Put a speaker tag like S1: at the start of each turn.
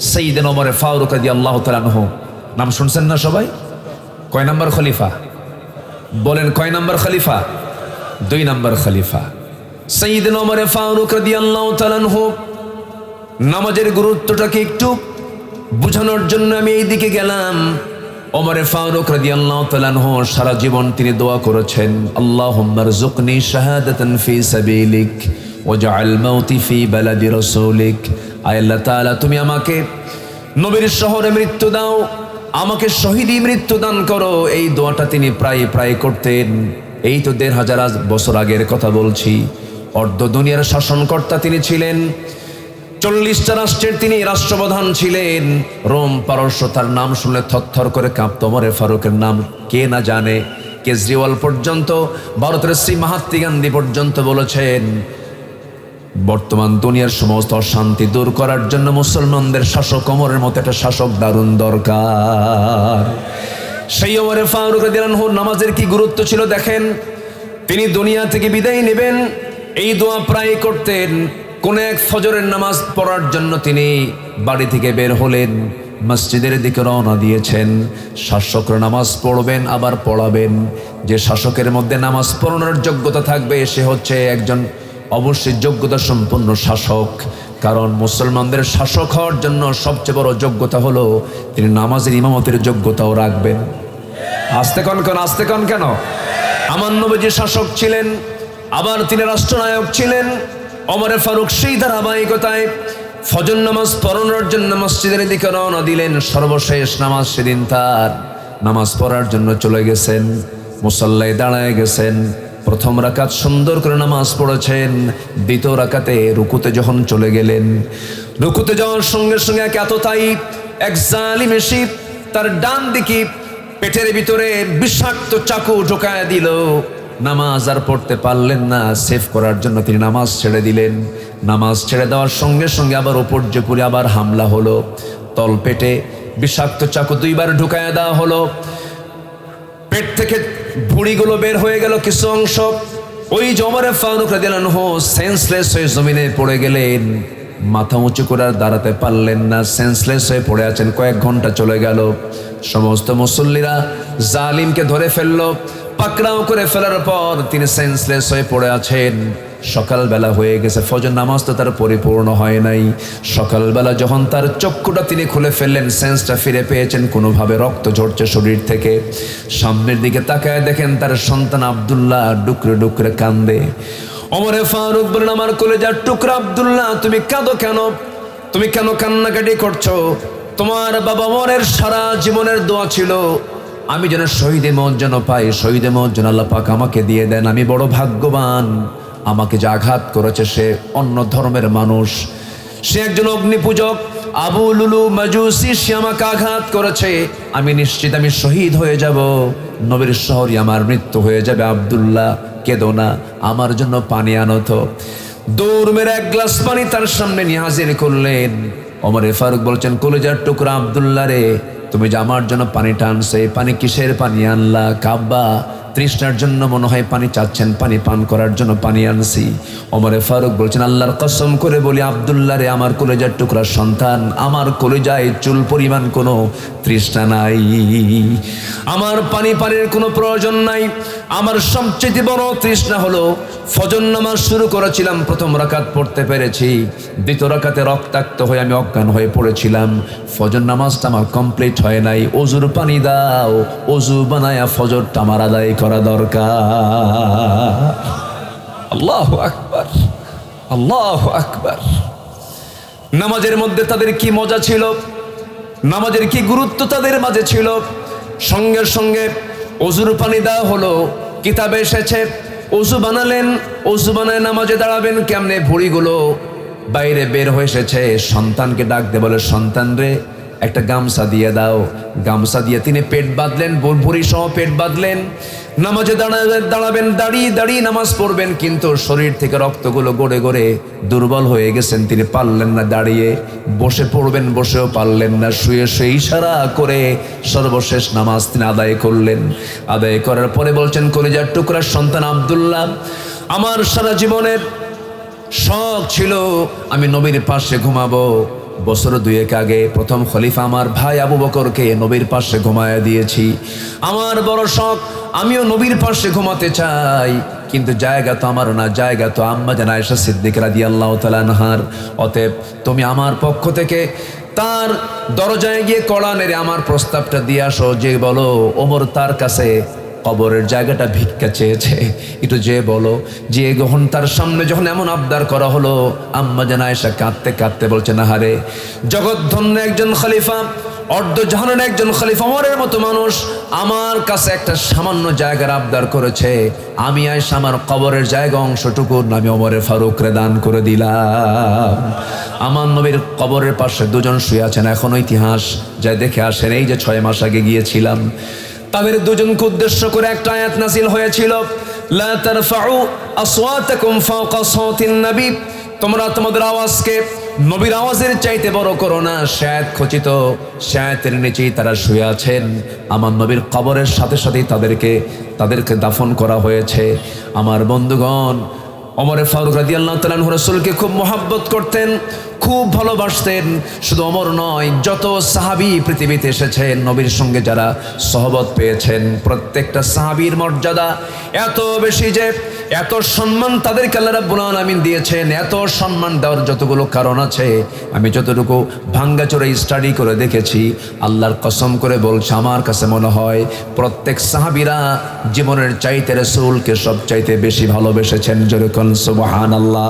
S1: সাইয়্যিদনা ওমর ফারুক রাদিয়াল্লাহু তাআলা আনহু। নাম শুনছেন না সবাই? কয় নাম্বার খলিফা বলেন? কয় নাম্বার খলিফা? 2 নাম্বার খলিফা সাইয়্যিদনা ওমর ফারুক রাদিয়াল্লাহু তাআলা আনহু। নামাজের গুরুত্বটাকে একটু বুঝানোর জন্য আমি এই দিকে গেলাম। ওমর ফারুক রাদিয়াল্লাহু তাআলা আনহু সারা জীবন তিনি দোয়া করেছেন, আল্লাহুম্মা রযুকনি শাহাদাতান ফি সাবিলিক ওয়াজআল মাউতি ফি বালাদি রাসূলিক। আয় আল্লাহ তাআলা, তুমি আমাকে নবীর শহরে মৃত্যু দাও, আমাকে শহীদি মৃত্যু দান করো। এই দোয়াটা তিনি প্রায় করতেন। এই তো 1500 বছর আগের কথা বলছি। অর্ধ দুনিয়ার শাসনকর্তা তিনি ছিলেন। 40টা রাষ্ট্রের তিনি রাষ্ট্রপ্রধান ছিলেন। রোম পারস্য তার নাম শুনলে থরথর করে কাঁপত। ওমর ফারুকের নাম কে না জানে? কেজরিওয়াল পর্যন্ত, ভারতের শ্রী মহাত্মা গান্ধী পর্যন্ত বলেছেন বর্তমান দুনিয়ার সমস্ত অশান্তি দূর করার জন্য মুসলমানদের শাসক ওমরের মতো একটা শাসক দারুণ দরকার। সেই ওমর ফারুক রাদিয়াল্লাহু আনহু নামাজের কি গুরুত্ব ছিল দেখেন। তিনি দুনিয়া থেকে বিদায় নেবেন, এই দোয়া প্রায় করতেন। কোন এক ফজরের নামাজ পড়ার জন্য তিনি বাড়ি থেকে বের হলেন, মসজিদের দিকে রওনা দিয়েছেন। শাসকরা নামাজ পড়বেন আবার পড়াবেন। যে শাসকের মধ্যে নামাজ পড়ানোর যোগ্যতা থাকবে সে হচ্ছে একজন অবশ্যই যোগ্যতা সম্পন্ন শাসক। কারণ মুসলমানদের শাসক হওয়ার জন্য সবচেয়ে বড় যোগ্যতা হলো তিনি নামাজের ইমামতের যোগ্যতাও রাখবেন। আস্তে কন কেন? আমার নবীজি শাসক ছিলেন, আবার তিনি রাষ্ট্রনায়ক ছিলেন। ওমর ফারুক সেই ধারাবাহিকতায় ফজর নামাজ পড়ানোর জন্য মসজিদের দিকে রওনা দিলেন। সর্বশেষ নামাজ সেদিন তার নামাজ পড়ার জন্য চলে গেছেন। মুসল্লায় দাঁড়ায় গেছেন। প্রথম রাকাত সুন্দর করে নামাজ পড়েছেন। দ্বিতীয় রাকাতে রুকুতে যখন চলে গেলেন, রুকুতে যাওয়ার সঙ্গে সঙ্গে এতটাই এক জালিম এসে তার ডান দিকে পেটের ভিতরে বিষাক্ত চাকু ঢোকায় দিল। নামাজ আর পড়তে পারলেন না। সেভ করার জন্য তিনি নামাজ ছেড়ে দিলেন। নামাজ ছেড়ে দেওয়ার সঙ্গে সঙ্গে আবার ওপর জেপুরে আবার হামলা হলো। তল পেটে বিষাক্ত চাকু 2 বার ঢুকায় দেওয়া হলো। পেট থেকে ভুঁড়িগুলো বের হয়ে গেল কিছু অংশ। ওই ওমর ফারুক রাদিয়াল্লাহু আনহু সেন্সলেস হয়ে জমিনে পড়ে গেলেন। মাথা উঁচু করে আর দাঁড়াতে পারলেন না। সেন্সলেস হয়ে পড়ে আছেন। কয়েক ঘন্টা চলে গেল। সমস্ত মুসল্লিরা জালিমকে ধরে ফেললো। পাকড়াও করে ফেলার পর তিনি সেন্সলেস হয়ে পড়ে আছেন। সকালবেলা হয়ে গেছে। ফজর নামাজ তো তার পরিপূর্ণ হয় নাই। সকালবেলা যখন তার চক্ষুটা তিনি খুলে ফেললেন, সেন্সটা ফিরে পেয়েছেন, কোনোভাবে রক্ত ঝরছে শরীর থেকে। সামনের দিকে তাকায় দেখেন তার সন্তান আব্দুল্লাহ ডুকরে ডুকরে কান্দে। ওমর ফারুক বলেন, আমার কলেজার টুকরা আব্দুল্লাহ, তুমি কাঁদো কেন? তুমি কেন কান্নাকাটি করছো? তোমার বাবা ওমরের সারা জীবনের দোয়া ছিল আমি যেন শহীদে মত যেন পাই, শহীদে মত যেন আল্লাহ পাক আমাকে দিয়ে দেন। আমি বড় ভাগ্যবান। আমাকে যে আঘাত করেছে সে অন্য ধর্মের মানুষ, সে একজন অগ্নি পূজক আবু লুলু মাজুসি, সে আমাকে আঘাত করেছে। আমি নিশ্চিত আমি শহীদ হয়ে যাব, নবীর শহরে আমার মৃত্যু হয়ে যাবে। আব্দুল্লাহ কেঁদো না, আমার জন্য পানি আনো তো। দৌড় মেরে 1 গ্লাস পানি তার সামনে নিয়ে হাজির করলেন। ওমর ফারুক বলছেন, কলেজার টুকরা আব্দুল্লাহ রে, তুমি যে আমার জন্য পানিটা আনছো, এই পানি কিসের পানি আনলা? কাব্বা তৃষ্ণার জন্য মনে হয় পানি চাচ্ছেন, পানি পান করার জন্য পানি আনছি। ওমর ফারুক বলছেন, আল্লাহর কসম করে বলি আব্দুল্লাহ রে, আমার কলেজার টুকরা সন্তান, আমার কলেজায় চুল পরিমাণ কোনো তৃষ্ণা নাই। আমার পানির কোনো প্রয়োজন নাই। আমার সবচেয়ে বড় তৃষ্ণা হলো ফজর নামাজ শুরু করেছিলাম, প্রথম রাকাত পড়তে পেরেছি, দ্বিতীয় রাকাতে রক্তাক্ত হয়ে আমি অজ্ঞান হয়ে পড়েছিলাম। ফজর নামাজটা আমার কমপ্লিট হয় নাই। ওজুর পানি দাও, ওজু বানায়া ফজরটা আমার আদায় করা দরকার। আল্লাহু আকবার, আল্লাহু আকবার। নামাজের মধ্যে তাদের কি মজা ছিল, নামাজের কি গুরুত্ব তাদের মাঝে ছিল। সঙ্গে সঙ্গে ওজুর পানি দেওয়া হলো। কিতাবে এসেছে ওজু বানালেন, ওজু বানায় নামাজে দাঁড়াবেন কেমনে? ভুঁড়িগুলো বাইরে বের হয়ে এসেছে। সন্তানকে ডাক দে, বলে সন্তান রে একটা গামছা দিয়ে দাও। গামছা দিয়ে তিনি পেট বাঁধলেন, ভুঁড়ি সহ পেট বাঁধলেন। নামাজে দাঁড়াবেন, দাঁড়িয়ে নামাজ পড়বেন, কিন্তু শরীর থেকে রক্তগুলো গড়ে গড়ে দুর্বল হয়ে গেছেন। তিনি পারলেন না দাঁড়িয়ে, বসে পড়বেন, বসেও পারলেন না। শুয়ে শুয়ে ইশারা করে সর্বশেষ নামাজ তিনি আদায় করলেন। আদায় করার পরে বলছেন, কলিজার টুকরার সন্তান আব্দুল্লাহ, আমার সারা জীবনের শখ ছিল আমি নবীর পাশে ঘুমাবো, বছর দুয়েক আগে প্রথম খলিফা আমার ভাই আবু বকরকে নবীর পাশে ঘুমায়া দিয়েছি। আমার বড় শখ, আমিও নবীর পাশে ঘুমাতে চাই, কিন্তু জায়গা তো আমারও না, জায়গা তো আম্মা জান আয়েশা সিদ্দিকা রাদিয়াল্লাহু তাআলা আনহার। অতএব তুমি আমার পক্ষ থেকে তার দরজায় গিয়ে কড়া নেড়ে আমার প্রস্তাবটা দিয়ে আসো, যে বলো ওমর তার কাছে কবরের জায়গাটা ভিক্ষা চেয়েছে, একটু যে বলো। যে যখন তার সামনে যখন এমন আবদার করা হলো, আম্মা জান আয়েশা কাঁদতে কাঁদতে বলছে, না হারে, জগৎধন্য একজন খলিফা, অর্ধজাহানের একজন খলিফা ওমরের মতো মানুষ আমার কাছে একটা সামান্য জায়গার আবদার করেছে, আমি আয়েশা আমার কবরের জায়গা অংশটুকু আমি ওমরে ফারুকরে দান করে দিলাম। আমার নবীর কবরের পাশে দুজন শুয়ে আছেন, এখনো ইতিহাস যা দেখে আসেন। এই যে 6 মাস আগে গিয়েছিলাম, তাদের দুজনকে উদ্দেশ্য করে একটা আয়াত নাযিল হয়েছিল, লা তারফাউ আসওয়াতাকুম ফাওকা সাওতিন নবী, তোমরা তোমাদের আওয়াজকে নবীর আওয়াজের চাইতে বড় করো না। শায়াত খচিত, শায়াতের নিচেই তারা শুয়ে আছেন। আমার নবীর কবরের সাথে সাথেই তাদেরকে দাফন করা হয়েছে। আমার বন্ধুগণ, ওমর ফারুক রাদিয়াল্লাহু তাআলা আনহু রাসূলকে খুব মহব্বত করতেন, খুব ভালোবাসতেন। শুধু ওমর নয়, যত সাহাবী পৃথিবীতে এসেছেন নবীর সঙ্গে যারা সহবত পেয়েছেন, প্রত্যেকটা সাহাবীর মর্যাদা এত বেশি যে এত সম্মান তাদেরকে আল্লাহ রাব্বুল আলামিন দিয়েছেন। এত সম্মান দেওয়ার যতগুলো কারণ আছে, আমি যতটুকু ভাঙ্গাচোরা স্টাডি করে দেখেছি, আল্লাহর কসম করে বলছে, আমার কাছে মনে হয় প্রত্যেক সাহাবীরা জীবনের চাইতে রাসূলকে সব চাইতে বেশি ভালোবেসেছেন। যেরকম সুবহানাল্লাহ।